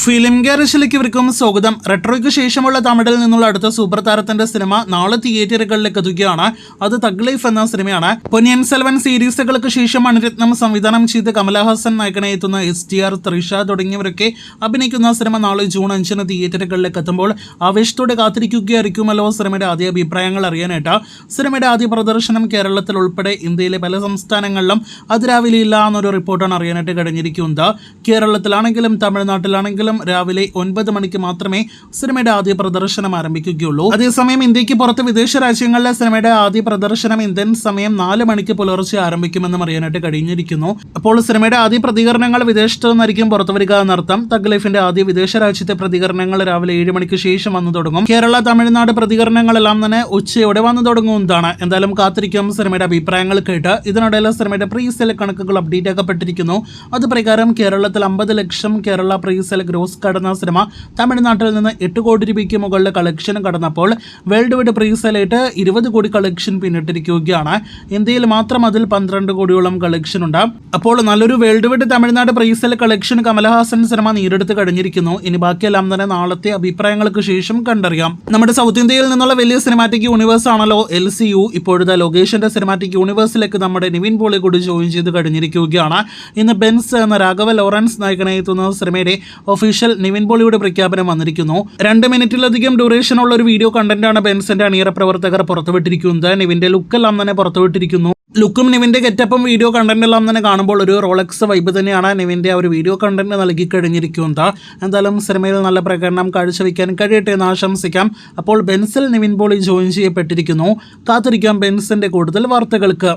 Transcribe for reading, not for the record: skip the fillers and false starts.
Film ഗാരേജിലേക്ക് ഇവർക്കും സ്വാഗതം. റെട്രോയ്ക്ക് ശേഷമുള്ള തമിഴിൽ നിന്നുള്ള അടുത്ത സൂപ്പർ താരത്തിന്റെ സിനിമ നാളെ തിയേറ്ററുകളിലേക്ക് എത്തുകയാണ്. അത് തഗ് ലൈഫ് എന്ന സിനിമയാണ്. പൊന്നിയൻ സെൽവൻ സീരീസുകൾക്ക് ശേഷം മണിരത്നം സംവിധാനം ചെയ്ത് കമലഹാസൻ നായകനെ എത്തുന്ന STR, തൃഷ തുടങ്ങിയവരൊക്കെ അഭിനയിക്കുന്ന സിനിമ നാളെ ജൂൺ 5 തിയേറ്ററുകളിലേക്ക് എത്തുമ്പോൾ ആവേശത്തോടെ കാത്തിരിക്കുകയായിരിക്കുമല്ലോ സിനിമയുടെ ആദ്യ അഭിപ്രായങ്ങൾ അറിയാനായിട്ട്. സിനിമയുടെ ആദ്യ പ്രദർശനം കേരളത്തിൽ ഉൾപ്പെടെ ഇന്ത്യയിലെ പല സംസ്ഥാനങ്ങളിലും അതിരാവിലെ ഇല്ല എന്നൊരു റിപ്പോർട്ടാണ് അറിയാനായിട്ട് കഴിഞ്ഞിരിക്കുന്നത്. കേരളത്തിലാണെങ്കിലും തമിഴ്നാട്ടിലാണെങ്കിലും രാവിലെ 9 മണിക്ക് മാത്രമേ സിനിമയുടെ ആദ്യ പ്രദർശനം ആരംഭിക്കുകയുള്ളൂ. അതേസമയം ഇന്ത്യക്ക് പുറത്ത് വിദേശ രാജ്യങ്ങളിലെ സിനിമയുടെ ആദ്യ പ്രദർശനം ഇന്ത്യൻ സമയം 4 മണിക്ക് പുലർച്ചെ ആരംഭിക്കുമെന്നും അറിയാനായിട്ട് കഴിഞ്ഞിരിക്കുന്നു. അപ്പോൾ സിനിമയുടെ ആദ്യ പ്രതികരണങ്ങൾ വിദേശത്ത് നിന്നായിരിക്കും പുറത്തുവരിക എന്നർത്ഥം. തഗ് ലൈഫിന്റെ ആദ്യ വിദേശ രാജ്യത്തെ പ്രതികരണങ്ങൾ രാവിലെ 7 മണിക്ക് ശേഷം വന്നു തുടങ്ങും. കേരള, തമിഴ്നാട് പ്രതികരണങ്ങളെല്ലാം തന്നെ ഉച്ചയോടെ വന്നു തുടങ്ങുന്നതാണ്. എന്തായാലും കാത്തിരിക്കും സിനിമയുടെ അഭിപ്രായങ്ങൾ കേട്ട്. ഇതിനിടയിൽ സിനിമയുടെ പ്രീസെൽ കണക്കുകൾ അപ്ഡേറ്റ് ആക്കപ്പെട്ടിരിക്കുന്നു. അത് പ്രകാരം കേരളത്തിൽ 50 ലക്ഷം കേരള പ്രീസെൽ ഗ്രോസ് കടന്ന സിനിമ തമിഴ്നാട്ടിൽ നിന്ന് 8 കോടി രൂപയ്ക്ക് മുകളിൽ കളക്ഷൻ കടന്നപ്പോൾ വേൾഡ് വൈഡ് പ്രീസെയിലായിട്ട് 20 കോടി കളക്ഷൻ പിന്നിട്ടിരിക്കുകയാണ്. ഇന്ത്യയിൽ മാത്രം അതിൽ 12 കോടിയോളം കളക്ഷൻ ഉണ്ട്. അപ്പോൾ നല്ലൊരു world wide Tamil Nadu presale collection Kamal Haasan cinema നേടിയെടുത്ത് കഴിഞ്ഞിരിക്കുന്നു. ഇനി ബാക്കിയെല്ലാം തന്നെ നാളത്തെ അഭിപ്രായങ്ങൾക്ക് ശേഷം കണ്ടറിയാം. നമ്മുടെ സൗത്ത് ഇന്ത്യയിൽ നിന്നുള്ള വലിയ സിനിമാറ്റിക് യൂണിവേഴ്സ് ആണല്ലോ LCU. ഇപ്പോഴത്തെ ലോകേഷിന്റെ സിനിമാറ്റിക് യൂണിവേഴ്സിലേക്ക് നമ്മുടെ നിവിൻ പോളി കൂടി ജോയിൻ ചെയ്ത് കഴിഞ്ഞിരിക്കുകയാണ്. ഇന്ന് ബെൻസ് എന്ന രാഘവ ലോറൻസ് നായകനെ എത്തുന്ന സിനിമയുടെ ഒഫീഷ്യൽ നിവിൻ പോളിയുടെ പ്രഖ്യാപനം വന്നിരിക്കുന്നു. 2 മിനിറ്റിലധികം ഡ്യൂറേഷൻ ഉള്ള ഒരു വീഡിയോ കണ്ടന്റാണ് ബെൻസിന്റെ അണിയറ പ്രവർത്തകർ പുറത്തുവിട്ടിരിക്കുന്നത്. നിവിന്റെ ലുക്കെല്ലാം തന്നെ പുറത്തുവിട്ടിരിക്കുന്നു. ലുക്കും നിവിന്റെ ഗെറ്റപ്പും വീഡിയോ കണ്ടന്റ് എല്ലാം തന്നെ കാണുമ്പോൾ ഒരു റോളക്സ് വൈബ് തന്നെയാണ് നിവിന്റെ ആ ഒരു വീഡിയോ കണ്ടന്റ് നൽകി കഴിഞ്ഞിരിക്കുന്നത്. എന്തായാലും സിനിമയിൽ നല്ല പ്രകടനം കാഴ്ചവെക്കാൻ കഴിയട്ടെ എന്ന് ആശംസിക്കാം. അപ്പോൾ ബെൻസിൽ നിവിൻ പോളി ജോയിൻ ചെയ്യപ്പെട്ടിരിക്കുന്നു. കാത്തിരിക്കാം ബെൻസിന്റെ കൂടുതൽ വാർത്തകൾക്ക്.